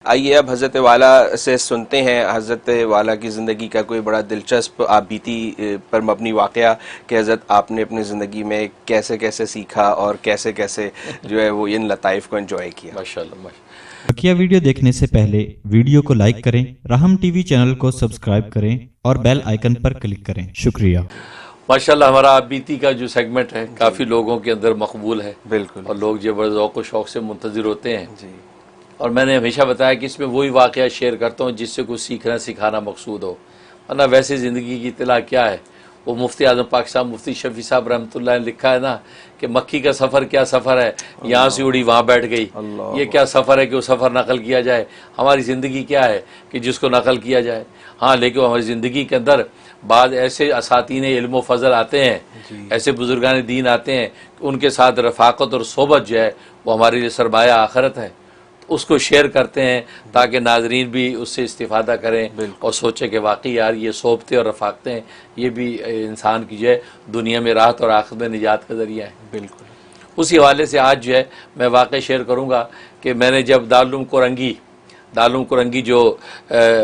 आइए अब हज़रत वाला से सुनते हैं हज़रत वाला की ज़िंदगी का कोई बड़ा दिलचस्प आप बीती पर मबनी वाक़या कि हज़रत आपने अपनी ज़िंदगी में कैसे कैसे सीखा और कैसे कैसे जो है वो इन लताइफ़ को एंजॉय किया। माशाल्लाह। बकिया वीडियो देखने से पहले वीडियो को लाइक करें, राहम टीवी चैनल को सब्सक्राइब करें और बेल आइकन पर क्लिक करें। शुक्रिया। माशाल्लाह हमारा आप बीती का जो सेगमेंट है काफ़ी लोगों के अंदर मकबूल है, बिल्कुल, और लोग जो बड़े ज़ौक़ व शौक़ से मुंतज़िर होते हैं जी। और मैंने हमेशा बताया कि इसमें वही वाक़या शेयर करता हूँ जिससे कुछ सीखना सिखाना मकसूद हो, वरना वैसे ज़िंदगी की इत्तला क्या है। वो मुफ्ती आज़म पाकिस्तान मुफ्ती शफ़ी साहब रहमतुल्लाह ने लिखा है ना कि मक्की का सफ़र क्या सफ़र है, यहाँ से उड़ी वहाँ बैठ गई। ये क्या सफ़र है कि वो सफ़र नकल किया जाए। हमारी ज़िंदगी क्या है कि जिसको नकल किया जाए। हाँ, लेकिन हमारी ज़िंदगी के अंदर बाद ऐसे असातीन इल्म व फ़ज़ल आते हैं, ऐसे बुजुर्गान दीन आते हैं, उनके साथ रफ़ाक़त और सोबत जो है वो हमारे लिए सरमाया आखरत है। उसको शेयर करते हैं ताकि नाजरीन भी उससे इस्तिफ़ादा करें और सोचें कि वाकई यार ये सोबतें और रफ़ाक़तें ये भी इंसान की जो है दुनिया में राहत और आखिरत में निजात का ज़रिया है। बिल्कुल। उसी हवाले से आज जो है मैं वाक़ई शेयर करूँगा कि मैंने जब दारुल कुरंगी जो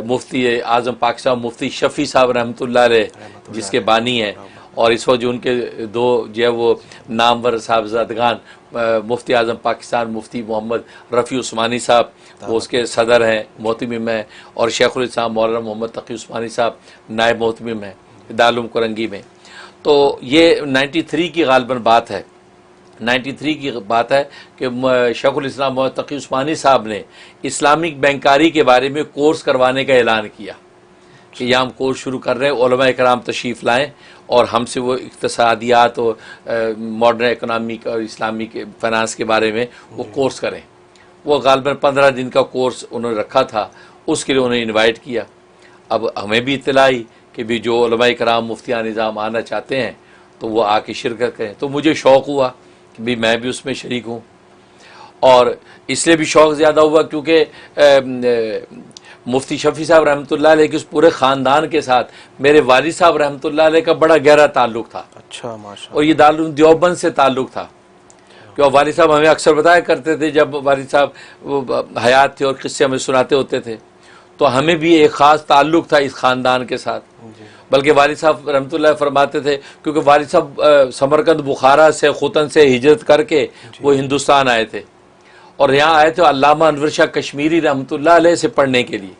मुफ्ती आज़म पाकिस्तान मुफ्ती शफ़ी साहब रहमतुल्लाह अलैह जिसके बानी हैं, और इस वक्त जो उनके दो जो है वो नामवर साहबजादगान मुफ्ती आज़म पाकिस्तान मुफ्ती मोहम्मद रफ़ी उस्मानी साहब वो उसके सदर हैं, मोहतमिम हैं, और शेखुल इस्लाम मौलाना मोहम्मद तक़ी उस्मानी साहब नायब मोहतमिम हैं दारुल कुरंगी में। तो ये 93 की गालिबन बात है, 93 की बात है कि शेखुल इस्लाम मोहम्मद तक़ी उस्मानी साहब ने इस्लामिक बैंकारी के बारे में कोर्स करवाने का ऐलान किया कि यहाँ हम कोर्स शुरू कर रहे हैं, उलमा इकराम तशरीफ़ लाएँ और हमसे वो इक़्तिसादियात और मॉडर्न इकनॉमिक और इस्लामिक फ़ाइनेंस के बारे में वो कोर्स करें। वो गालिबन 15 दिन का कोर्स उन्होंने रखा था, उसके लिए उन्हें इनवाइट किया। अब हमें भी इत्तला आई कि भी जो उलमा इकराम मुफ्तियान निज़ाम आना चाहते हैं तो वो आके शिरकत करें। तो मुझे शौक़ हुआ कि भी मैं भी उसमें शरीक हूँ, और इसलिए भी शौक़ ज़्यादा हुआ क्योंकि मुफ्ती शफ़ी साहब रहमतुल्लाह अलैह के उस पूरे ख़ानदान के साथ मेरे वालिद साहब रहमतुल्लाह अलैह का बड़ा गहरा ताल्लुक़ था। अच्छा, माशाअल्लाह। और ये दारुल देवबंद से ताल्लुक़ था, क्योंकि वालिद साहब हमें अक्सर बताया करते थे जब वालिद साहब हयात थे और किस्से हमें सुनाते होते थे, तो हमें भी एक ख़ास ताल्लुक़ था इस ख़ानदान के साथ। बल्कि वालिद साहब रहमतुल्लाह फरमाते थे, क्योंकि वालिद साहब समरकंद बुखारा से खुतन से हिजरत करके वो हिंदुस्तान आए थे, और यहाँ आए थे अल्लामा अनवर शाह कश्मीरी रहमतुल्लाह अलैह से पढ़ने के लिए,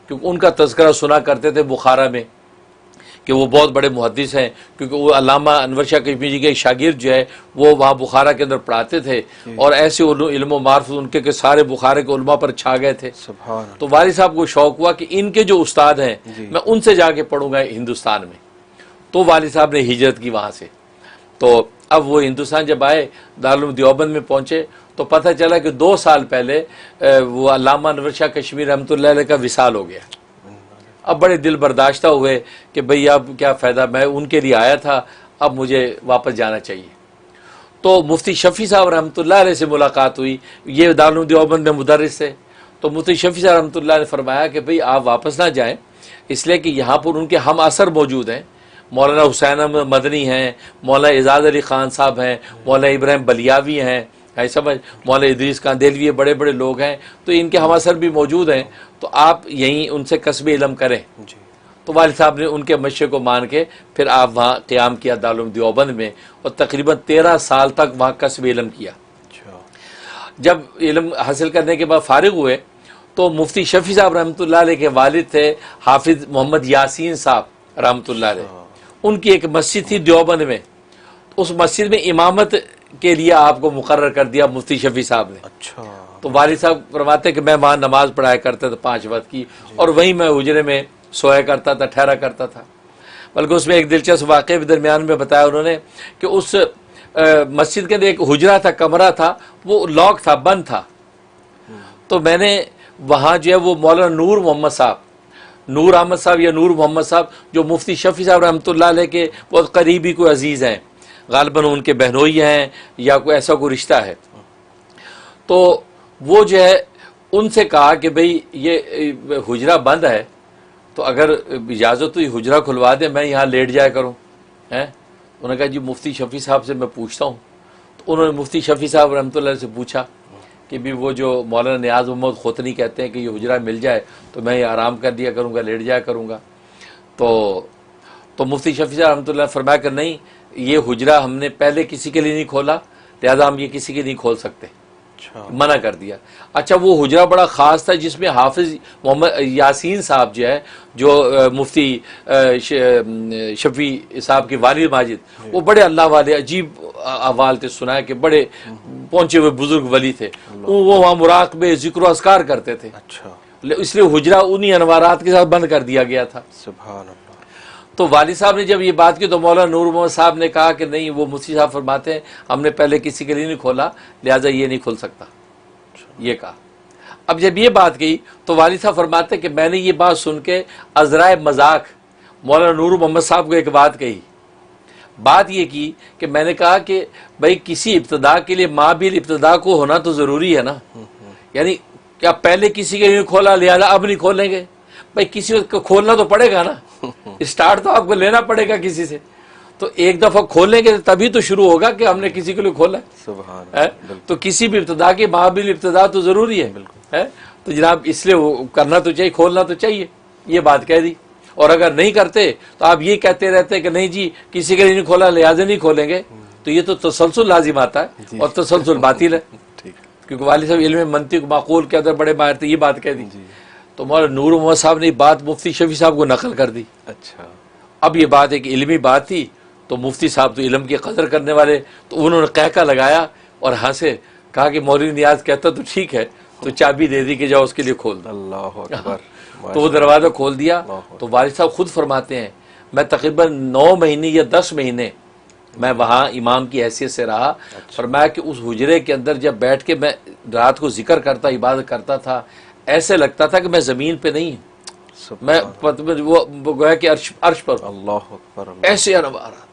क्योंकि उनका तज़किरा सुना करते थे बुखारा में कि वो बहुत बड़े मुहद्दिस हैं, क्योंकि वो अल्लामा अनवर शाह कश्मीरी के शागिर्द जो है वो वहाँ बुखारा के अंदर पढ़ाते थे, और ऐसे इल्म मार्फत उनके के सारे बुखारे के उलमा पर छा गए थे। तो वालिद साहब को शौक़ हुआ कि इनके जो उस्ताद हैं मैं उनसे जाके पढ़ूँगा हिंदुस्तान में। तो वालिद साहब ने हिजरत की वहाँ से। तो अब वो हिंदुस्तान जब आए, दारुल देवबंद में पहुँचे, तो पता चला कि 2 साल पहले वो अल्लामा अनवर शाह कश्मीरी रहमतुल्लाह अलैह का विसाल हो गया। अब बड़े दिल बर्दाश्ता हुए कि भई अब क्या फ़ायदा, मैं उनके लिए आया था, अब मुझे वापस जाना चाहिए। तो मुफ्ती शफ़ी साहब रहमतुल्लाह अलैह से मुलाकात हुई, ये दारुल देवबंद में मुदर्रिस थे। तो मुफ्ती शफ़ी साहब रहमतुल्लाह ने फरमाया कि भई आप वापस ना जाएँ, इसलिए कि यहाँ पर उनके हम असर मौजूद हैं। मौलाना हुसैन अहमद मदनी हैं, मौलाना एजाज़ अली ख़ान साहब हैं, मौलाना इब्राहिम बलियावी हैं, है समझ, मौलाना इदरीस कांदेलवी, बड़े बड़े लोग हैं, तो इनके हम असर भी मौजूद हैं, तो आप यहीं उनसे कसबे इल्म करें। तो वालिद साहब ने उनके मशे को मान के फिर आप वहाँ क़याम किया दारुल देवबंद में, और तकरीबन 13 साल तक वहाँ कसबे इल्म किया। जब इल्म हासिल करने के बाद फारिग हुए तो मुफ्ती शफ़ी साहब रहमतुल्लाह अलैह के वालिद थे हाफिज़ मोहम्मद यासीन साहब रहमतुल्लाह अलैह। उनकी एक मस्जिद थी देवबंद में, उस मस्जिद में इमामत के लिए आपको मुकर्रर कर दिया मुफ्ती शफ़ी साहब ने। अच्छा। तो वालिद साहब फरमाते कि मैं वहाँ नमाज पढ़ाया करता था 5 वक्त की, और वहीं मैं हुजरे में सोया करता था, ठहरा करता था। बल्कि उसमें एक दिलचस्प वाक़े भी दरमियान में बताया उन्होंने कि उस मस्जिद के अंदर एक हुजरा था, कमरा था, वो लॉक था, बंद था। तो मैंने वहाँ जो है वो मौलाना नूर मोहम्मद साहब, नूर अहमद साहब या नूर मोहम्मद साहब, जो मुफ्ती शफ़ी साहब रहमतुल्लाह अलैह के बहुत करीबी कोई अजीज़ हैं, गालिबन उनके बहनोई हैं या कोई ऐसा कोई रिश्ता है, तो वो जो है उनसे कहा कि भाई ये हुजरा बंद है, तो अगर इजाज़त हुई हुजरा खुलवा दे, मैं यहाँ लेट जाया करूँ। हैं, उन्होंने कहा जी मुफ्ती शफ़ी साहब से मैं पूछता हूँ। तो उन्होंने मुफ्ती शफ़ी साहब रहमतुल्लाह से पूछा कि भी वो जो मौलाना नियाज मोहम्मद खोतनी कहते हैं कि ये हुजरा मिल जाए तो मैं ये आराम कर दिया करूँगा, लेट जाया करूँगा। तो मुफ्ती शफी साहब रहमतुल्लाह फरमाया कि नहीं, ये हुजरा हमने पहले किसी के लिए नहीं खोला, लिहाजा हम ये किसी के नहीं खोल सकते, मना कर दिया। अच्छा, वो हुजरा बड़ा ख़ास था जिसमें हाफिज़ मोहम्मद यासीन साहब जो है, जो मुफ्ती शफी साहब के वालिद माजिद, वो बड़े अल्लाह वाले अजीब अहवाल थे, सुना है कि बड़े पहुंचे हुए बुजुर्ग वली थे। वो वहाँ मुराक़बे ज़िक्र अस्कार करते थे। अच्छा, इसलिए हुजरा उन्हीं अनवारात के साथ बंद कर दिया गया था। सुभान अल्लाह। तो वालिद साहब ने जब ये बात की तो मौलाना नूर मोहम्मद साहब ने कहा कि नहीं, वो मुफ्ती साहब फरमाते हैं हमने पहले किसी के लिए नहीं खोला, लिहाजा ये नहीं खोल सकता, ये कहा। अब जब ये बात कही तो वालिद साहब फरमाते कि मैंने ये बात सुन के अजराए मजाक मौलाना नूर मोहम्मद साहब को एक बात कही। बात ये की कि मैंने कहा कि भाई किसी इब्तदा के लिए माबिल इब्तदा को होना तो ज़रूरी है ना, यानी क्या पहले किसी के लिए खोला लिहाजा अब नहीं खोलेंगे? भाई किसी को खोलना तो पड़ेगा ना, स्टार्ट तो आपको लेना पड़ेगा किसी से। तो एक दफ़ा खोलेंगे तभी तो शुरू होगा कि हमने किसी के लिए खोला है। तो किसी भी इब्तदा के माबिल इब्तदा तो ज़रूरी है। तो जनाब इसलिए वो करना तो चाहिए, खोलना तो चाहिए, ये बात कह दी। और अगर नहीं करते तो आप ये कहते रहते कि नहीं जी किसी के लिए नहीं खोला लिहाजा नहीं खोलेंगे, तो ये तो तसलसल लाजिम आता है और तसलसल बातिल है। क्योंकि वालिद साहब इल्म मंतिक माकूल के अंदर बड़े माहिर थे, ये बात कह दी। तो मौलाना नूर मोहम्मद साहब ने बात मुफ्ती शफी साहब को नकल कर दी। अच्छा, अब ये बात एक इल्मी बात थी, तो मुफ्ती साहब तो इल्म की कदर करने वाले, तो उन्होंने कहका लगाया और हंसे, कहा कि मौलवी नियाज कहता तो ठीक है, तो चाबी दे दी कि जाओ उसके लिए खोल दो। अल्लाह अकबर। तो वो दरवाज़ा खोल दिया। तो वालिद साहब खुद फरमाते हैं मैं तकरीबन 9 महीने या 10 महीने मैं वहाँ इमाम की हैसियत से रहा। फरमाया कि उस हुजरे के अंदर जब बैठ के मैं रात को जिक्र करता, इबादत करता था, ऐसे लगता था कि मैं ज़मीन पे नहीं हूँ, मैं वो गोया कि अर्श पर। अल्लाह अकबर। ऐसे अनवारात,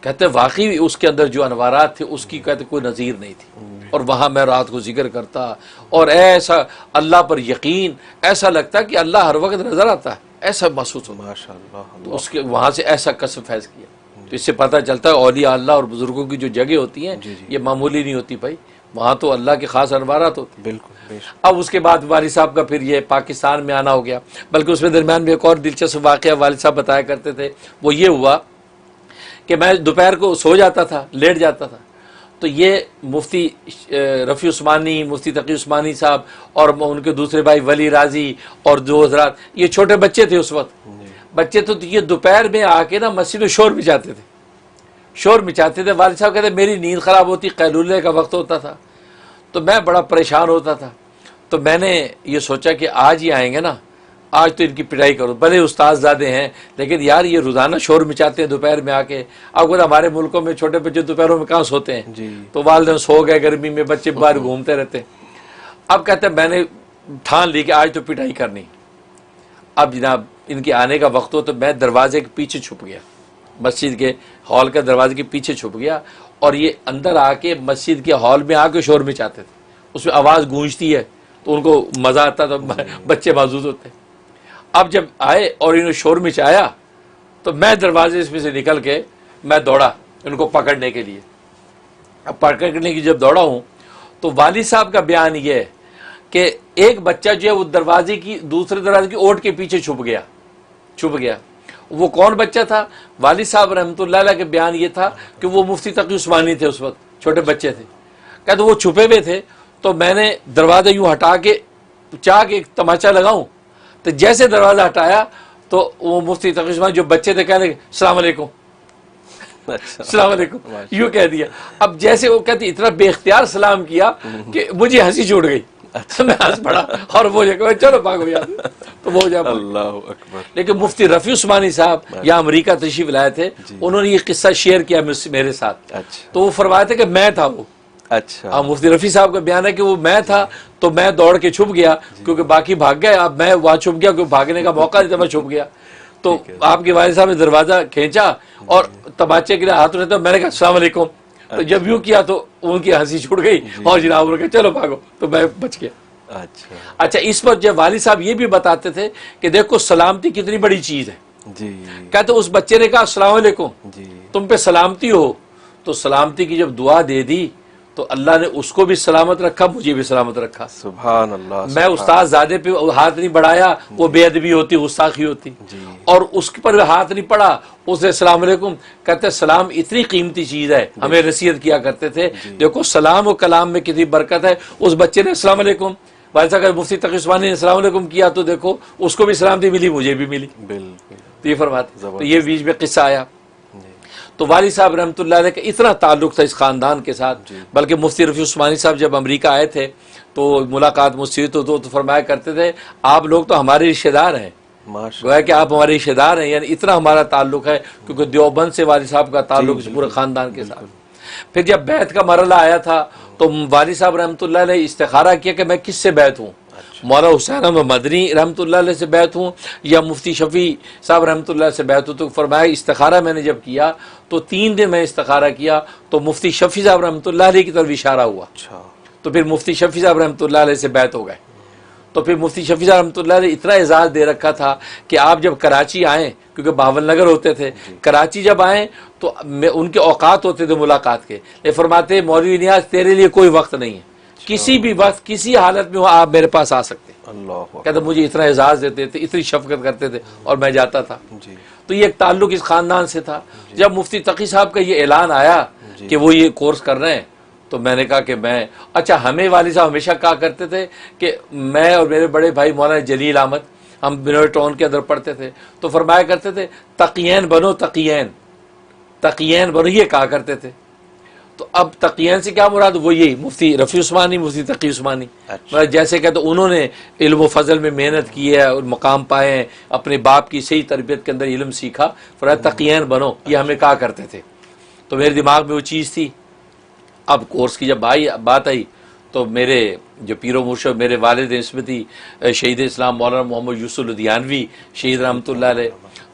कहते वाकई उसके अंदर जो अनवारात थे उसकी कहते कोई नज़ीर नहीं थी। और वहाँ मैं रात को जिक्र करता और ऐसा अल्लाह पर यकीन, ऐसा लगता कि अल्लाह हर वक्त नज़र आता है, ऐसा महसूस हो। माशाअल्लाह। तो उसके वहाँ से ऐसा कसम फैज़ किया। तो इससे पता चलता है औलिया अल्लाह और बुजुर्गों की जो जगह होती हैं ये मामूली नहीं होती भाई, वहाँ तो अल्लाह के खास अनवारात होती। बिल्कुल। अब उसके बाद वालिद साहब का फिर ये पाकिस्तान में आना हो गया। बल्कि उसमें दरमियान में एक और दिलचस्प वाक़या वालिद साहब बताया करते थे, वो ये हुआ कि मैं दोपहर को सो जाता था, लेट जाता था, तो ये मुफ्ती रफ़ी उस्मानी, मुफ्ती तकी उस्मानी साहब और उनके दूसरे भाई वली राजी और दो हज़रात, ये छोटे बच्चे थे उस वक्त, बच्चे तो ये दोपहर में आके ना मस्जिद में शोर मचाते थे। वालिद साहब कहते मेरी नींद ख़राब होती, कैलूले का वक्त होता था, तो मैं बड़ा परेशान होता था। तो मैंने ये सोचा कि आज ही आएंगे ना, आज तो इनकी पिटाई करो, भले उस्ताद ज़ादे हैं लेकिन यार ये रोज़ाना शोर मचाते हैं दोपहर में आके। अब अगर हमारे मुल्कों में छोटे बच्चे दोपहरों में कहाँ सोते हैं जी। तो वालिदैन सो गए, गर्मी में बच्चे बाहर घूमते रहते हैं। अब कहते हैं मैंने ठान ली कि आज तो पिटाई करनी। अब जनाब इनके आने का वक्त हो तो मैं दरवाजे के पीछे छुप गया, मस्जिद के हॉल के दरवाजे के पीछे छुप गया, और ये अंदर आके मस्जिद के हॉल में आके शोर मचाते थे। उसमें आवाज़ गूंजती है तो उनको मज़ा आता था, बच्चे मौजूद होते। अब जब आए और इन्होंने शोर मचाया तो मैं दरवाजे इसमें से निकल के मैं दौड़ा इनको पकड़ने के लिए। अब पकड़ने की जब दौड़ा हूँ तो वालिद साहब का बयान ये है कि एक बच्चा जो है वो दरवाजे की दूसरे दरवाजे की ओट के पीछे छुप गया। वो कौन बच्चा था? वालिद साहब रहमतुल्लाह अलैह के बयान ये था कि वो मुफ्ती तकी उस्मानी थे, उस वक्त छोटे बच्चे थे। कहते वो छुपे हुए थे, तो मैंने दरवाज़ा यूँ हटा के चाह के एक तमाचा लगाऊं, तो जैसे दरवाज़ा हटाया तो वो मुफ्ती तकी उस्मानी जो बच्चे थे कहने अस्सलाम वालेकुम, अस्सलाम वालेकुम, यूँ कह दिया। अब जैसे वो कहती इतना बेख्तियार सलाम किया कि मुझे हंसी छूट गई। अच्छा। मैं हंस पड़ा और वो चलो भागो यार, तो वो जा अल्लाह अकबर। लेकिन मुफ्ती रफ़ी उस्मानी साहब यहाँ अमेरिका तशरीफ लाए थे, उन्होंने ये किस्सा शेयर किया मेरे साथ। अच्छा। तो वो फरमाए थे कि मैं था वो। अच्छा। हाँ, मुफ्ती रफ़ी साहब का बयान है कि वो मैं था, तो मैं दौड़ के छुप गया क्योंकि बाकी भाग गए। अब मैं वहाँ छुप गया क्योंकि भागने का मौका नहीं था, मैं छुप गया। तो आपके वालिद साहब ने दरवाज़ा खींचा और तमाचे के लिए हाथ उठाते, मैंने कहा अस्सलाम वालेकुम। तो जब यूँ किया तो उनकी हंसी छूट गई और जनाब उन्होंने कहा चलो भागो, तो मैं बच गया। अच्छा, इस पर जब वालिद साहब ये भी बताते थे कि देखो सलामती कितनी बड़ी चीज़ है जी। कहते उस बच्चे ने कहा अस्सलाम वालेकुम, तुम पे सलामती हो, तो सलामती की जब दुआ दे दी तो अल्लाह ने उसको भी सलामत रखा, मुझे भी सलामत रखा। सुभान अल्लाह। मैं उस्ताद ज़ादे पे हाथ नहीं बढ़ाया, वो बेअदबी होती, गुस्ताखी होती, और उसके पर हाथ नहीं पड़ा। उसने सलाम अलैकुम कहते, सलाम इतनी कीमती चीज़ है, हमें नसीहत किया करते थे। देखो सलाम और कलाम में कितनी बरकत है। उस बच्चे ने सलाम अलैकुम, वैसा अगर मुफ्ती तकी उस्मानी ने सलाम अलैकुम किया तो देखो उसको भी सलामती मिली, मुझे भी मिली। बिल्कुल। तो ये फरमाते, तो ये बीच में किस्सा आया। तो वाली साहब रहमतुल्लाह अलैह का इतना ताल्लुक था इस ख़ानदान के साथ, बल्कि मुफ्ती रफ़ी उस्मानी साहब जब अमेरिका आए थे तो मुलाकात मुझसे तो फरमाया करते थे, आप लोग तो हमारे रिश्तेदार हैं, गोया कि आप हमारे रिश्तेदार हैं। यानी इतना हमारा ताल्लुक है, क्योंकि देवबंद से वाली साहब का ताल्लुक इस पूरे ख़ानदान के साथ। फिर जब बैत का मरला आया था तो वाली साहब रहमतुल्लाह अलैह इस्तिखारा किया कि मैं किससे बैत हूँ, मौला हुसैन अहमद मदनी रहमतुल्लाह अलैह से बैत हूँ या मुफ्ती शफ़ी साहब रहमतुल्लाह से बैत हूँ। तो फरमाया इस्तिखारा मैंने जब किया तो 3 दिन मैं इस्तिखारा किया तो मुफ्ती शफ़ी साहब रहमतुल्लाह अलैह की तरफ इशारा हुआ। तो फिर मुफ्ती शफ़ी साहब रहमतुल्लाह अलैह से बैत हो गए। तो फिर मुफ्ती शफ़ी साहब रहमतुल्लाह अलैह इतना एजाज़ दे रखा था कि आप जब कराची आएँ, क्योंकि बावल नगर होते थे, कराची जब आएँ तो उनके औकात होते थे मुलाकात के, ये फरमाते मौलवी नियाज़ तेरे लिए कोई वक्त नहीं है, किसी भी वक्त किसी हालत में हो आप मेरे पास आ सकते। कहते मुझे इतना एजाज़ देते थे, इतनी शफकत करते थे, और मैं जाता था। तो ये एक ताल्लुक इस ख़ानदान से था। जब मुफ्ती तकी साहब का ये ऐलान आया कि वो ये कोर्स कर रहे हैं, तो मैंने कहा कि मैं, अच्छा हमें वाली साहब हमेशा कहा करते थे कि मैं और मेरे बड़े भाई मौलाना जलील अहमद, हम बिनोई टाउन के अंदर पढ़ते थे, तो फरमाया करते थे तकियैन बनो, तकियैन तकियैन बनो, ये कहा करते थे। तो अब तकियैन से क्या मुराद, वो यही मुफ्ती रफ़ी उस्मानी, मुफ्ती तकी उस्मानी। मतलब जैसे कहते उन्होंने इल्म फजल में मेहनत की है और मकाम पाए हैं, अपने बाप की सही तरबियत के अंदर इल्म सीखा, फरमाया तकियैन बनो, ये हमें कहा करते थे। तो मेरे दिमाग में वो चीज़ थी। अब कोर्स की जब बात आई तो मेरे जो पीरो मुर्शद, मेरे वालिद इस्मती शहीद इस्लाम मौलाना मोहम्मद यूसुफ लुधियानवी शहीद रहमतुल्लाह अलैह,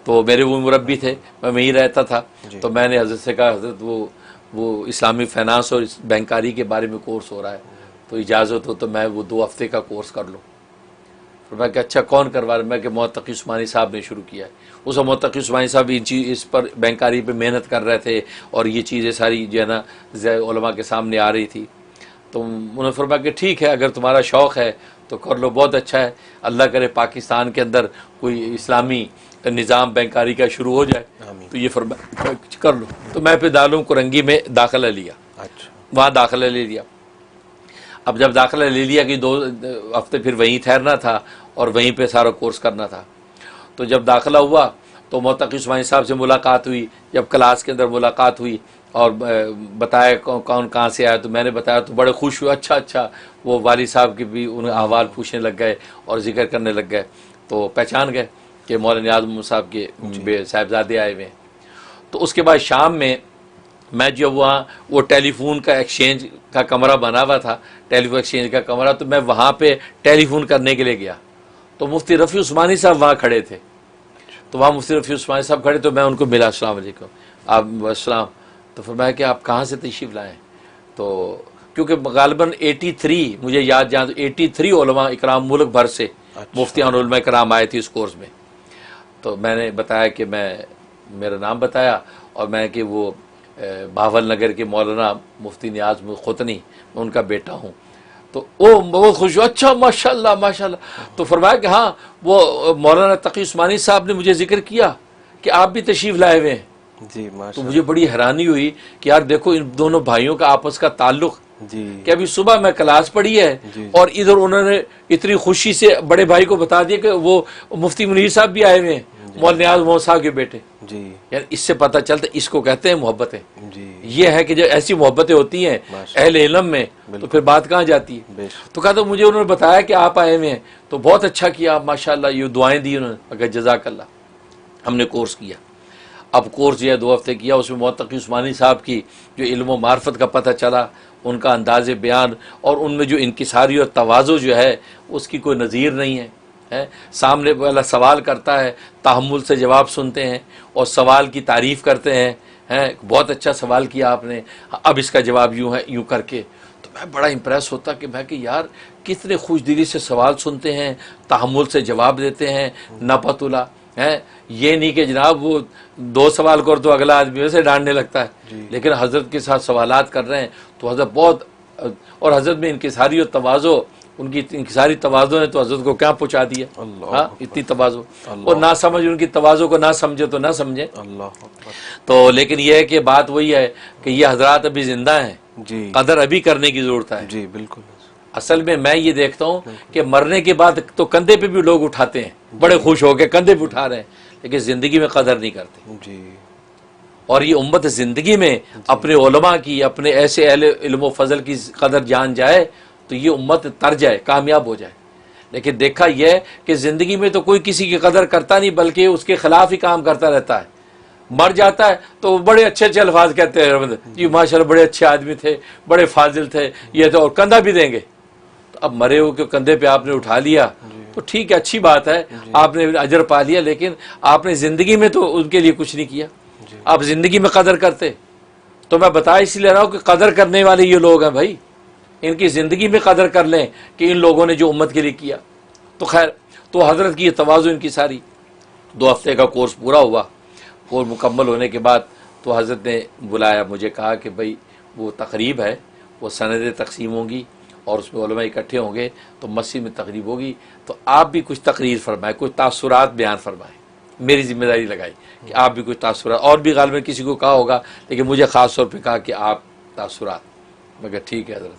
तो मेरे वो मुरब्बी थे, मैं वहीं रहता था। तो मैंने हज़रत से कहा, हज़रत वो इस्लामी फ़ाइनेंस और बैंकारी के बारे में कोर्स हो रहा है, तो इजाज़त हो तो मैं वो 2 हफ्ते का कोर्स कर लूँ। फिर मैं कि अच्छा कौन करवा रहा है? मैं कि मोहतकी उस्मानी साहब ने शुरू किया है। उस मोहतकी उस्मानी साहब इस पर बैंकारी पे मेहनत कर रहे थे और ये चीज़ें सारी जो है ना उलमा के सामने आ रही थी। तो उन्होंने फरमाया कि ठीक है, अगर तुम्हारा शौक़ है तो कर लो, बहुत अच्छा है, अल्लाह करे पाकिस्तान के अंदर कोई इस्लामी निज़ाम बैंकारी का शुरू हो जाए, तो ये फरमाया कर लो। तो मैं फिर दारुल कुरंगी में दाखिला लिया। अच्छा, वहाँ दाखिला ले लिया। अब जब दाखिला ले लिया कि 2 हफ्ते फिर वहीं ठहरना था और वहीं पे सारा कोर्स करना था। तो जब दाखिला हुआ तो मोहतकी उस्मानी साहब से मुलाकात हुई। जब क्लास के अंदर मुलाकात हुई और बताया कौन कहाँ से आया, तो मैंने बताया तो बड़े खुश हुए। अच्छा, वो वाली साहब के भी उन्हें अहवाल पूछने लग गए और जिक्र करने लग गए, तो पहचान गए कि मौलाना नियाज़ मोहम्मद साहब के साहिबजादे आए हुए हैं। तो उसके बाद शाम में मैं जो वहाँ वो टेलीफोन का एक्सचेंज का कमरा बना हुआ था, टेलीफोन एक्सचेंज का कमरा, तो मैं वहाँ पे टेलीफोन करने के लिए गया। तो मुफ्ती रफ़ी उस्मानी साहब वहाँ खड़े थे। तो वहाँ मुफ्ती रफ़ी उस्मानी साहब खड़े, तो मैं उनको मिला, अस्सलाम वालेकुम, आप अस्सलाम। तो फरमाया कि आप कहाँ से तशरीफ़ लाएँ? तो क्योंकि गालिबन 83 मुझे याद जहाँ, 83 उलमा इकराम मुल्क भर से मुफ्तियान उलमा इकराम आए थे इस कोर्स में। तो मैंने बताया कि मेरा नाम बताया और मैं कि वो बावल नगर के मौलाना मुफ्ती नियाज़ खुतनी, मैं उनका बेटा हूँ। तो वो बहुत खुश हुआ, अच्छा माशाल्लाह माशाल्लाह। तो फरमाया कि हाँ, वो मौलाना तकी उस्मानी साहब ने मुझे जिक्र किया कि आप भी तशरीफ़ लाए हुए हैं जी। तो मुझे बड़ी हैरानी हुई कि यार देखो इन दोनों भाइयों का आपस का ताल्लुक जी, कि अभी सुबह मैं क्लास पढ़ी है और इधर उन्होंने इतनी खुशी से बड़े भाई को बता दिया कि वो मुफ्ती मुनीर साहब भी आए हुए हैं, मौलाना नियाज़ मोहम्मद साहब के बेटे जी। यार इससे पता चलता, इसको कहते हैं मोहब्बतें जी। ये है कि जब ऐसी मोहब्बतें होती हैं अहले इल्म में, तो फिर बात कहाँ जाती है। तो कहा, तो मुझे उन्होंने बताया कि आप आए हुए हैं, तो बहुत अच्छा किया माशाल्लाह, ये दुआएं दी उन्होंने। अगर जज़ाकल्लाह। हमने कोर्स किया। अब कोर्स जो है 2 हफ्ते किया, उसमें मोहतकी उस्मानी साहब की जो इल्म व मार्फत का पता चला, उनका अंदाज़ बयान और उनमें जो इनकिसारी और तवाज़ु जो है उसकी कोई नज़ीर नहीं है। सामने वाला सवाल करता है, तहम्मुल से जवाब सुनते हैं और सवाल की तारीफ़ करते हैं, बहुत अच्छा सवाल किया आपने, अब इसका जवाब यूँ है, यूँ करके। तो मैं बड़ा इम्प्रेस होता कि मैं कि यार कितने खुश दिली से सवाल सुनते हैं, तहम्मुल से जवाब देते हैं, नपतुला हैं। ये नहीं कि जनाब वो 2 सवाल करो तो अगला आदमी वैसे डांटने लगता है, लेकिन हजरत के साथ सवालात कर रहे हैं तो हजरत बहुत, और हजरत में इनकिसारी और तवाज़ो, उनकी इनकिसारी तवाज़ो ने तो हजरत को क्या पहुँचा दिया। हाँ, इतनी तवाज़ो, और ना समझ, उनकी तवाज़ो को ना समझे तो ना समझे। तो लेकिन यह है कि बात वही है कि ये हजरात अभी जिंदा हैं, कदर अभी करने की ज़रूरत है। जी बिल्कुल। असल में मैं ये देखता हूँ कि मरने के बाद तो कंधे पे भी लोग उठाते हैं, बड़े खुश होकर कंधे पे उठा रहे हैं, लेकिन ज़िंदगी में कदर नहीं करते। जी। और ये उम्मत ज़िंदगी में अपने उलमा की, अपने ऐसे अहले इल्म व फजल की कदर जान जाए तो ये उम्मत तर जाए, कामयाब हो जाए। लेकिन देखा यह कि ज़िंदगी में तो कोई किसी की कदर करता नहीं, बल्कि उसके खिलाफ ही काम करता रहता है। मर जाता है तो बड़े अच्छे अच्छे अल्फाज कहते हैं, जी माशाल्लाह बड़े अच्छे आदमी थे, बड़े फाजिल थे, ये तो, और कंधा भी देंगे। तो अब मरे हुए के कंधे पे आपने उठा लिया तो ठीक है, अच्छी बात है, आपने अजर पा लिया, लेकिन आपने ज़िंदगी में तो उनके लिए कुछ नहीं किया। आप ज़िंदगी में कदर करते तो मैं बता इसलिए रहा हूँ कि कदर करने वाले ये लोग हैं भाई, इनकी ज़िंदगी में कदर कर लें कि इन लोगों ने जो उम्मत के लिए किया। तो खैर, तो हज़रत की तवाज़ु इनकी सारी 2 हफ्ते का कोर्स पूरा हुआ। कोर्स मुकम्मल होने के बाद तो हज़रत ने बुलाया, मुझे कहा कि भाई वो तकरीब है, वो सनदें तकसीम होंगी और उसमें उलमा इकट्ठे होंगे, तो मस्जिद में तकरीब होगी, तो आप भी कुछ तकरीर फरमाएं, कुछ तासुरात बयान फरमाएं। मेरी जिम्मेदारी लगाई कि आप भी कुछ तासुरात, और भी गालिबन किसी को कहा होगा, लेकिन मुझे ख़ास तौर पे कहा कि आप तासुरात। मैं कहा ठीक है हज़रत।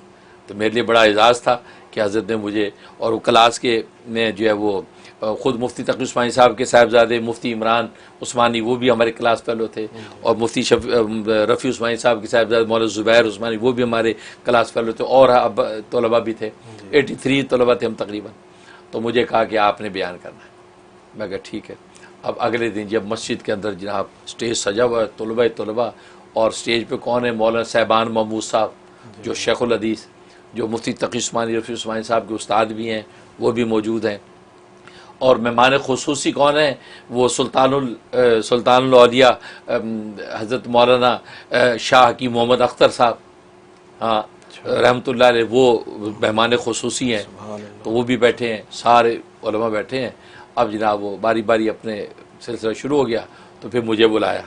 तो मेरे लिए बड़ा एजाज़ था कि हज़रत ने मुझे, और वो क्लास के में जो है वो ख़ुद मुफ्ती तकी उस्मानी साहब के साहिबजादे मुफ्ती इमरान उस्मानी, वो भी हमारे क्लास फेलो थे, और मुफ्ती रफ़ी उस्मानी साहब के साहिबजादे मौलाना ज़ुबैर उस्मानी, वो भी हमारे क्लास फेलो थे, और अब तलबा भी थे, 83 तलबा थे हम तकरीबन। तो मुझे कहा कि आपने बयान करना है। मैं कहा ठीक है। अब अगले दिन जब मस्जिद के अंदर जनाब स्टेज सजा हुआ है, तलबा, और स्टेज पे कौन है, मौलाना साहबान महमूद साहब जो शेखुल हदीस, जो मुफ्ती तकी उस्मानी रफ़ी उस्मानी साहब के उस्ताद भी हैं, वो भी मौजूद हैं। और मेहमान खुसूसी कौन है, वो सुल्तानुल औलिया हज़रत मौलाना शाह हकीम मोहम्मद अख्तर साहब, हाँ रहमतुल्लाह अलैह, वो मेहमान खुसूसी हैं, तो वो भी बैठे हैं, सारे उलमा बैठे हैं। अब जनाब वो बारी बारी अपने सिलसिला शुरू हो गया, तो फिर मुझे बुलाया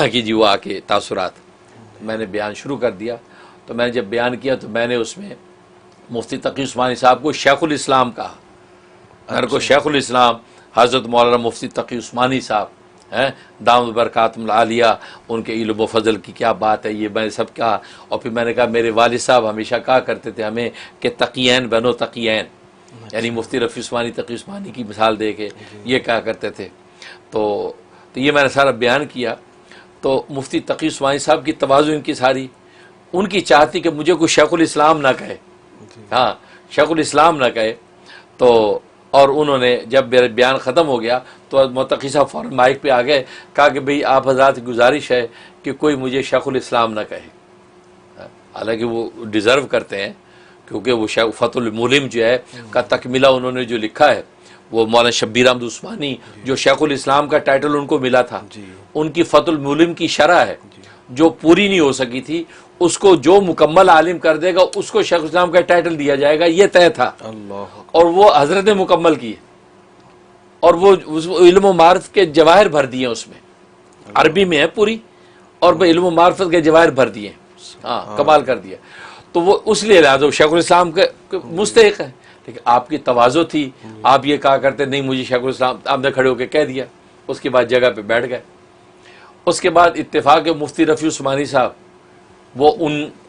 कि जी वो आके तासुरात। मैंने बयान शुरू कर दिया। तो मैंने जब बयान किया तो मैंने उसमें मुफ्ती तकी उस्मानी साहब को शेखुल इस्लाम कहा। मेरे को शेखुल इस्लाम हज़रत मौलाना मुफ्ती तकी उस्मानी साहब हैं, दामद बरकातुहुल आलिया, उनके इल्म व फजल की क्या बात है, ये मैंने सब कहा। और फिर मैंने कहा मेरे वालिद साहब हमेशा कहा करते थे हमें कि तकीयैन बनो तकीयैन, यानी मुफ्ती रफ़ी उस्मानी तकी उस्मानी की मिसाल दे के ये कहा करते थे। तो ये मैंने सारा बयान किया। तो मुफ्ती तकी उस्मानी साहब की तवाज़ु इनकी सारी, उनकी चाहती कि मुझे कोई शेखुल इस्लाम ना कहे, हाँ शेखुल इस्लाम ना कहे। तो और उन्होंने जब मेरा बयान ख़त्म हो गया तो मुत्तकी साहब फ़ौरन माइक पे आ गए, कहा कि भाई आप हज़रात की गुजारिश है कि कोई मुझे शेखुल इस्लाम ना कहे। हालांकि वो डिज़र्व करते हैं, क्योंकि वो फ़तुल मुलिम जो है का तकमिला उन्होंने जो लिखा है, वो मौलाना शब्बीर अहमद उस्मानी जो शेखुल इस्लाम का टाइटल उनको मिला था, उनकी फ़तुल मुलिम की शरह है जो पूरी नहीं हो सकी थी, उसको जो मुकम्मल आलिम कर देगा उसको शेखुल इस्लाम का टाइटल दिया जाएगा, ये तय था। और वो हज़रत ने मुकम्मल की, और वो इल्म मारिफ के जवाहिर भर दिए उसमें, अरबी में है पूरी, और वो इल्म मारिफत के जवाहिर भर दिए, हाँ कमाल कर दिया। तो वो उसलिए लिहाजा शेखुल इस्लाम के मुस्तहिक है। लेकिन आपकी तवाज़ो थी, आप ये कहा करते नहीं मुझे शेखुल इस्लाम, आपने खड़े होकर कह दिया, उसके बाद जगह पे बैठ गए। उसके बाद इत्तेफाक मुफ्ती रफ़ी उस्मानी साहब, वो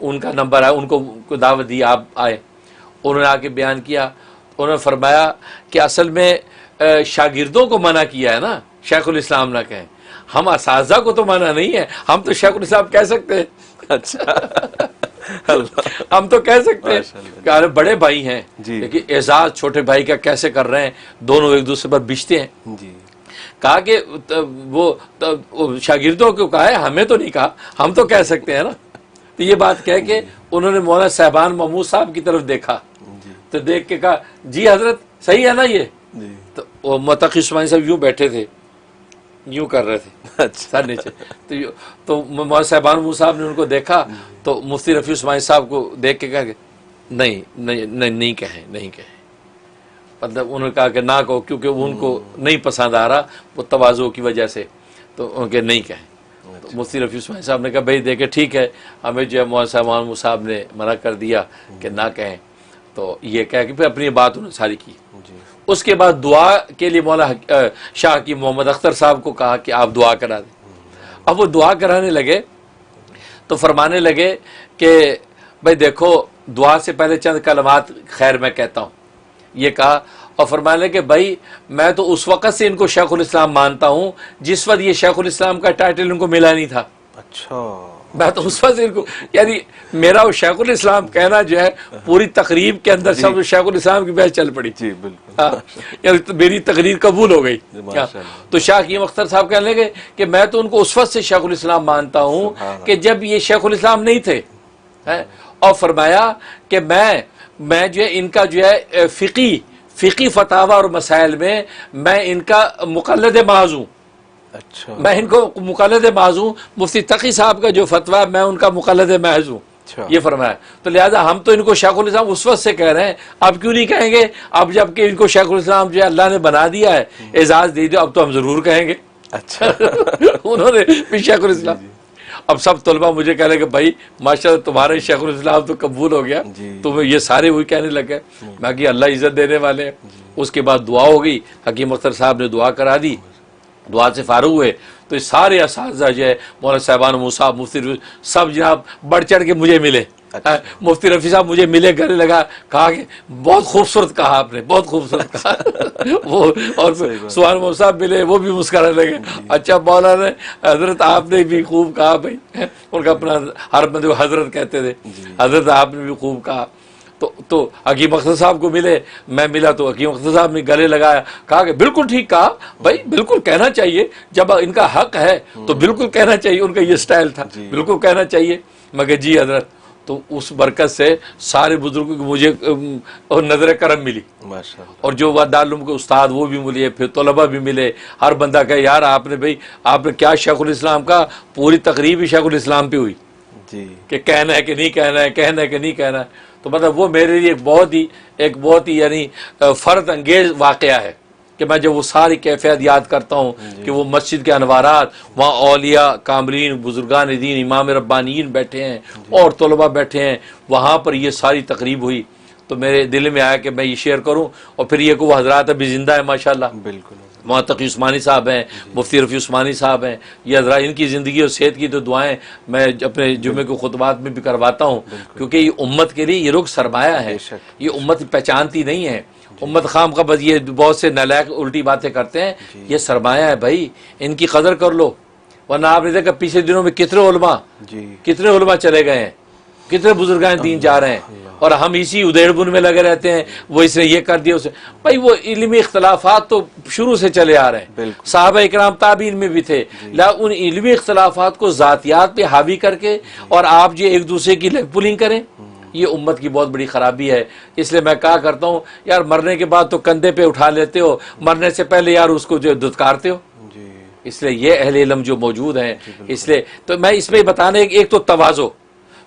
उनका नंबर आया, उनको दावत दी, आप आए, उन्होंने आके बयान किया। उन्होंने फरमाया कि असल में शागिर्दों को मना किया है ना शेखुल इस्लाम ना कहें, हम असाज़ा को तो मना नहीं है, हम तो शेखुल इस्लाम कह सकते हैं। अच्छा हम तो कह सकते हैं कि अरे बड़े भाई हैं, लेकिन एजाज छोटे भाई का कैसे कर रहे हैं, दोनों एक दूसरे पर बिछते हैं जी। कहा कि वो शागिर्दों को कहा है, हमें तो नहीं कहा, हम तो कह सकते हैं ना। तो ये बात कह के उन्होंने मौलाना साहबान महमूद साहब की तरफ देखा, तो देख के कहा जी हजरत सही है ना ये। तो वो मुत्तकी उस्मानी साहब यूं बैठे थे, यूं कर रहे थे सर नीचे। तो मौलाना साहबान महमूद साहब ने उनको देखा, तो मुफ्ती रफ़ी उस्मानी साहब को देख के कहा नहीं नहीं नहीं नहीं कहें, नहीं कहें। मतलब उन्होंने कहा कि ना कहो, क्योंकि उनको नहीं पसंद आ रहा वो तवाज़ो की वजह से, तो उनके नहीं कहें। तो मुफ्ती रफ़ी उस्मानी साहब ने कहा भाई देखे ठीक है, हमें जो है मौलाना साहब ने मना कर दिया कि ना कहें, तो ये कह के फिर अपनी बात उन्होंने सारी की। उसके बाद दुआ के लिए मौलाना शाह की मोहम्मद अख्तर साहब को कहा कि आप दुआ करा दें। अब वो दुआ कराने लगे तो फरमाने लगे कि भाई देखो, दुआ से पहले चंद कलमात खैर मैं कहता हूँ, ये कहा। और फरमाने लगे भाई मैं तो उस वक़्त से इनको शेखुल इस्लाम मानता हूँ जिस वक्त ये शेखुल इस्लाम का टाइटल इनको मिला नहीं था। अच्छा, मैं तो उस वक्त से इनको, यानी मेरा वो शेखुल इस्लाम कहना जो है पूरी तकरीब के अंदर सब शेखुल इस्लाम की बहस चल पड़ी। जी बिल्कुल। हाँ, यानी तो मेरी तकरीर कबूल हो गई। तो शाह की अख्तर साहब कहने लगे कि मैं तो उनको उस वक्त से शेखुल इस्लाम मानता हूँ कि जब ये शेखुल इस्लाम नहीं थे। और फरमाया कि मैं जो है इनका जो है फ़िक़ी फतावा और मसाइल में मैं इनका मुक़ल्लिद महज़ हूँ। अच्छा, मैं इनको मुक़ल्लिद महज़ हूँ, मुफ्ती तक़ी साहब का जो फतवा है मैं उनका मुक़ल्लिद महज़ हूँ। ये फरमाया। तो लिहाजा हम तो इनको शेखुल इस्लाम उस वक्त से कह रहे हैं, अब क्यों नहीं कहेंगे? अब जबकि इनको शेखुल इस्लाम जो है अल्लाह ने बना दिया है, एजाज़ दे दिया, अब तो हम ज़रूर कहेंगे। अच्छा उन्होंने भी शेखुल इस्लाम। अब सब तलबा मुझे कह रहे कि भाई माशाअल्लाह तुम्हारे शेखुल इस्लाम तो कबूल हो गया, तुम्हें ये सारे वही कहने लगे। मैं कि अल्लाह इज्जत देने वाले हैं। उसके बाद दुआ हो गई, हकीम अख्तर साहब ने दुआ करा दी। दुआ से फारूक हुए तो ये सारे असातिज़ा जो है मौलाना साहबान मुसाब मुफ्ती सब जनाब बढ़ चढ़ के मुझे मिले। मुफ्ती रफ़ी साहब मुझे मिले, गले लगा, कहा कि बहुत खूबसूरत कहा आपने, बहुत खूबसूरत कहा। वो और सुभान मोहम्मद साहब मिले, वो भी मुस्कुराने लगे। अच्छा मौलाना हजरत आपने भी खूब कहा भाई, उनका अपना हर बंदे को हजरत कहते थे, हजरत आपने भी खूब कहा। तो हकीम अख्तर साहब को मिले, मैं मिला तो हकीम अख्तर साहब ने गले लगाया, कहा कि बिल्कुल ठीक कहा भाई, बिल्कुल कहना चाहिए, जब इनका हक है तो बिल्कुल कहना चाहिए। उनका ये स्टाइल था, बिल्कुल कहना चाहिए। मगर जी हजरत, तो उस बरकत से सारे बुजुर्गों को मुझे नजर करम मिली, माशाअल्लाह। और जो दारुल के उस्ताद वो भी मिले, फिर तलबा भी मिले। हर बंदा कहे यार आपने क्या शेखुल इस्लाम का, पूरी तकरीब ही शेखुल इस्लाम पे हुई जी, कि कहना है कि नहीं कहना है, कहना है कि नहीं कहना है। तो मतलब वो मेरे लिए एक बहुत ही यानी फ़र्द अंगेज वाक़या है कि मैं जब वो सारी कैफियत याद करता हूँ कि वो मस्जिद के अनवारात, वहाँ औलिया कामरीन बुजुर्गान दीन इमाम रब्बानीन बैठे हैं और तलबा बैठे हैं, वहाँ पर ये सारी तकरीब हुई। तो मेरे दिल में आया कि मैं ये शेयर करूँ। और फिर ये को वो हज़रात अभी ज़िंदा है माशाअल्लाह, बिल्कुल। मौलाना तक़ी उस्मानी साहब हैं, मुफ्ती रफ़ी उस्मानी साहब हैं, ये हज़रा इनकी ज़िंदगी और सेहत की तो दुआएं मैं अपने जुम्मे के खुतबात में भी करवाता हूँ, क्योंकि ये उम्मत के लिए ये रुख सरमाया है। ये उम्मत पहचानती नहीं है, उम्मत खाम का बस ये बहुत से नालायक उल्टी बातें करते हैं। ये सरमाया है भाई, इनकी कदर कर लो। वरना आपने देखा पिछले दिनों में कितने उलमा चले गए हैं, कितने बुजुर्गान दीन जा रहे हैं, और हम इसी उधेड़बुन में लगे रहते हैं। वो इसने ये कर दिया, उसे भाई वो इल्मी इख्तलाफात तो शुरू से चले आ रहे हैं, सहाबा इकराम ताबीन में भी थे। उन इल्मी इख्तलाफात को ज़ातियात पे हावी करके और आप जो एक दूसरे की लेग पुलिंग करें, ये उम्मत की बहुत बड़ी खराबी है। इसलिए मैं कहा करता हूँ यार, मरने के बाद तो कंधे पे उठा लेते हो, मरने से पहले यार उसको जो दुत्कारते हो। इसलिए ये अहले इल्म जो मौजूद हैं, इसलिए तो मैं इसमें बताने एक तो तवाज़ो,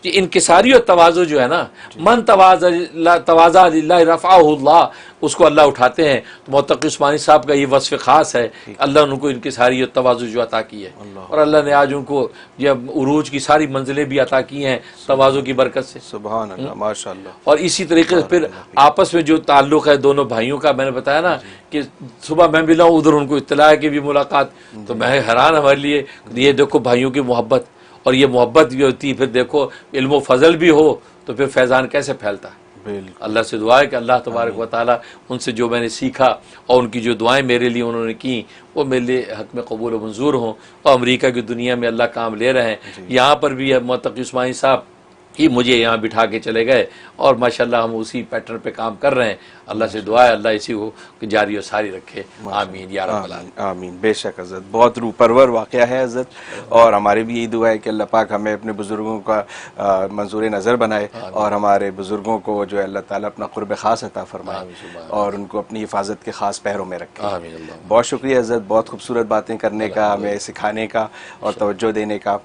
कि इनकिसारी और तवाज़ो जो है ना, मन तवाज़ा लिल्लाह रफ़अहुल्लाह, उसको अल्लाह उठाते हैं। तो मौलाना तक़ी उस्मानी साहब का ये वस्फ़ ख़ास है, अल्लाह ने उनको इनकिसारी और तवाज़ो जो अता की है, और अल्लाह ने आज उनको जब उरूज की सारी मंजिलें भी अता की हैं तवाज़ो की बरकत से। सुभान अल्लाह, माशाअल्लाह। और इसी तरीके से फिर आपस में जो ताल्लुक़ है दोनों भाइयों का, मैंने बताया ना कि सुबह मैं मिला हूँ, उधर उनको इत्तला है कि भी मुलाकात, तो मैं हैरान हमारे लिए, ये देखो भाइयों की मोहब्बत, और ये मोहब्बत भी होती है, फिर देखो इल्म फजल भी हो तो फिर फैज़ान कैसे फैलता है। अल्लाह से दुआ है कि अल्लाह तबारक व तआला उनसे जो मैंने सीखा और उनकी जो दुआएं मेरे लिए उन्होंने की, वो मेरे लिए हक़ में कबूल व मंजूर हों। और अमेरिका की दुनिया में अल्लाह काम ले रहे हैं, यहाँ पर भी मौलाना तक़ी उस्मानी साहब ही मुझे यहाँ बिठा के चले गए, और माशाल्लाह हम उसी पैटर्न पे काम कर रहे हैं। अल्लाह से दुआ है अल्लाह इसी को जारी और सारी रखे, आमीन या रब्बल आमीन। आमीन। बेशक हज़रत, बहुत रूह परवर वाक़या है हज़रत, और हमारी भी यही दुआ है कि अल्लाह पाक हमें अपने बुज़ुर्गों का मंजूर नज़र बनाए, और हमारे बुज़ुर्गों को जो है अल्लाह ताला अपना क़ुर्ब ख़ास अता फ़रमाए, और उनको अपनी हिफाजत के ख़ास पैरों में रखे। बहुत शुक्रिया हज़रत, बहुत खूबसूरत बातें करने का, हमें सिखाने का और तवज्जो देने का।